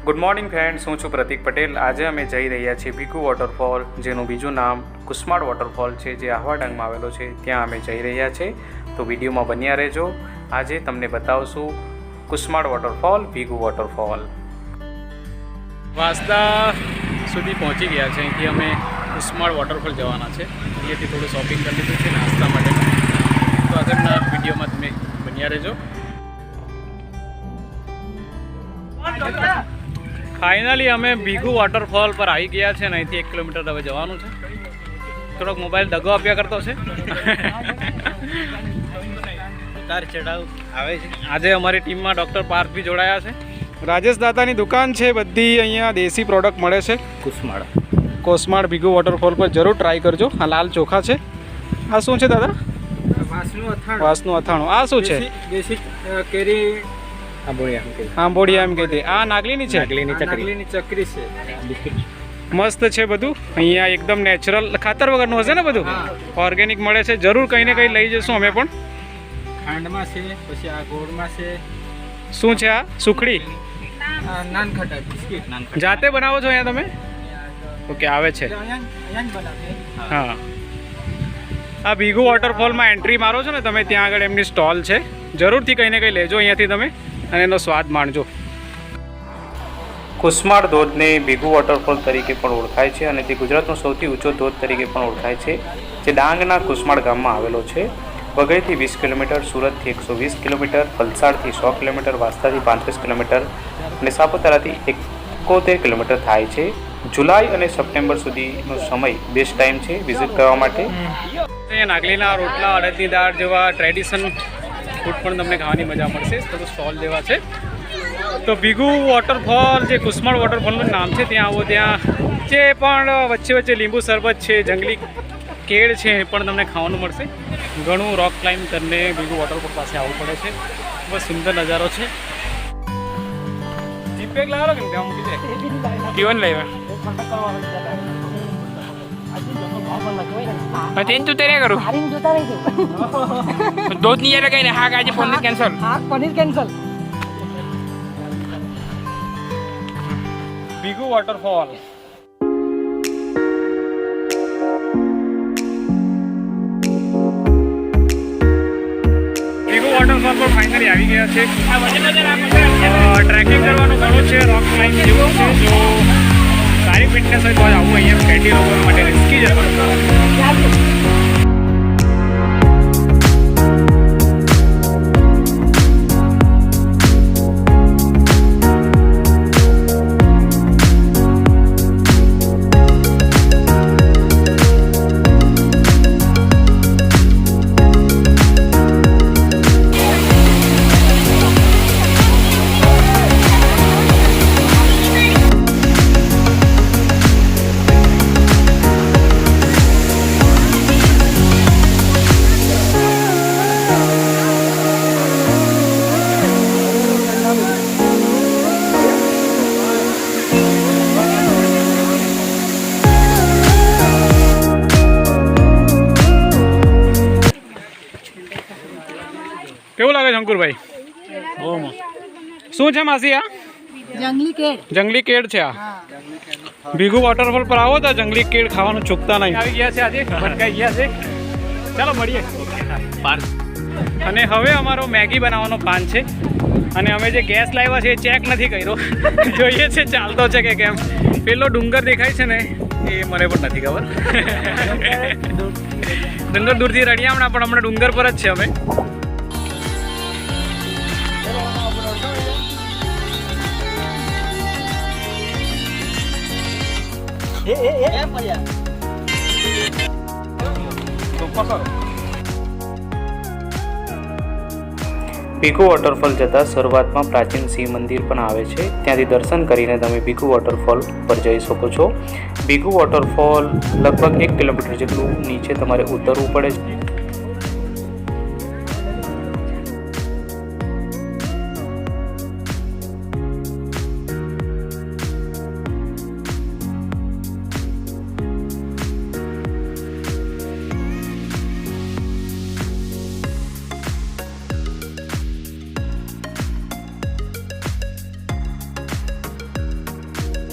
Good morning friends, હું છું પ્રતિક પટેલ। આજે અમે જઈ રહ્યા છીએ ભીખુ વોટરફોલ, જેનું બીજું નામ કુસ્માળ વોટરફોલ છે, જે આહવા ડાંગમાં આવેલો છે। ત્યાં અમે જઈ રહ્યા છીએ, તો વિડીયોમાં બન્યા રહેજો। આજે તમને બતાવશું કુસ્માળ વોટરફોલ, ભીખુ વોટરફોલ। વાંસદા સુધી પહોંચી ગયા છે। અહીંથી અમે કુસ્માળ વોટરફોલ જવાના છે। અહીંયાથી થોડું શોપિંગ કરી લીધું છે નાસ્તા માટે, તો આગળના વિડીયોમાં તમે બન્યા રહેજો। फाइनली अमे भीखु वॉटरफॉल पर आई गया है। नहीं 1 किलोमीटर हवे जवानुं छे। थोड़ोक मोबाइल दगो आप्या करतो छे। उतार चढ़ाव आवे छे। आजे अमारी टीम में डॉक्टर पार्थ भी जोड़ाया छे। राजेश दादानी दुकान छे, बधी अहींया देसी प्रोडक्ट मळे छे। कोसमाळ भीखु वॉटरफॉल पर जरूर ट्राय करजो। आ लाल चोखा छे। आ शुं छे दादा? वासनु अथाणुं। आ शुं छे? देसी केरी आंबोडिया एम कहते। आ नागलीनी छे? नागलीनी चकरी छे। मस्त छे बधुं। अहींया एकदम नेचरल खातर वगरनुं हशे ने बधुं? ऑर्गेनिक मळे छे। जरूर कहीं ने कहीं लई जशुं अमे पण। खांडमां छे, पछी आ गोळमां छे। शुं छे आ? सुखड़ी? नानखटा बिस्किट। नानखटा जाते बनावो छो अहींया तमे? ओके, आवे छे। अहींया बनावे। हां, आ भीखु वॉटरफॉल में एंट्री मारो छो ने तमे, त्यां आगळ एमनी स्टॉल छे। जरूरथी कहीं ने कहीं लेजो अहींयाथी तमे અને એનો સ્વાદ માણજો। કુસ્માળ ધોધને ભીખુ વોટરફોલ તરીકે પણ ઓળખાય છે અને તે ગુજરાતનો સૌથી ઊંચો ધોધ તરીકે પણ ઓળખાય છે, જે ડાંગના કુસ્માળ ગામમાં આવેલો છે। વઘઈથી 20 કિલોમીટર, સુરતથી 120 કિલોમીટર, વલસાડથી 100 કિલોમીટર, વાંસદાથી 35 કિલોમીટર અને સાપુતારાથી 71 કિલોમીટર થાય છે। જુલાઈ અને સપ્ટેમ્બર સુધીનો સમય બેસ્ટ ટાઈમ છે વિઝિટ કરવા માટે। નાગલીના રોટલા, અડદની દાળ જેવા ટ્રેડિશન फूड पण तमने खावानी मजा मळशे। तो स्टॉल जेवा छे। तो भीखु वॉटरफॉल जे कुस्माळ वॉटरफॉलनुं नाम छे, त्यां आवो त्यां जे पण वच्चे वच्चे લીંબુ शरबत छे, जंगली केळ छे, ए पण तमने खावानुं मळशे। घणुं रॉक क्लाइम्ब करने भीखु वॉटरफॉल पासे आववुं पड़े छे। बहुत सुंदर नजारो छे। जीप बेग लावो के त्यां मूकी दे। टीवन लाव्या। तीन तो तेरे करूँ दो नहीं जा रहा। हाँ आज पनीर कैंसल। हाँ पनीर कैंसल। भीखु वॉटरफॉल पर फाइनली આવી ગયા છે। ટ્રેકિંગ કરવાનું ઘણું છે, રોક ક્લાઇમ્બ જેવું છે। જો સારી ફિટનેસ હોય તો આવું અહીંયા ફેટી લોકો માટે રિસ્કી છે। કેવું લાગે છે અંકુરભાઈ? બહુ મસ્ત। શું છે માસી આ? જંગલી કેળ। જંગલી કેળ છે આ। ભીખુ વોટરફોલ પર આવો તો જંગલી કેળ ખાવાનું ચૂકતા નહીં। આવી ગયા છે આજે, ભટકાઈ ગયા છે। ચાલો મળીએ। અને હવે અમારો મેગી બનાવવાનો પ્લાન છે અને અમે જે ગેસ લાવ્યા છે એ ચેક નથી કર્યો। જોઈએ છે ચાલતો છે કે કેમ। પેલો ડુંગર દેખાય છે ને એ મને પણ નથી ખબર। ડુંગર દૂરથી રડિયામણા, પણ હમણાં ડુંગર પર જ છે અમે। ભીખુ વોટરફોલ જતાં શરૂઆતમાં પ્રાચીન શિવ મંદિર પણ આવે છે। ત્યાંથી દર્શન કરીને તમે ભીખુ વોટરફોલ પર જઈ શકો છો। ભીખુ વોટરફોલ લગભગ 1 કિલોમીટર જેટલું નીચે તમારે ઉતરવું પડે છે।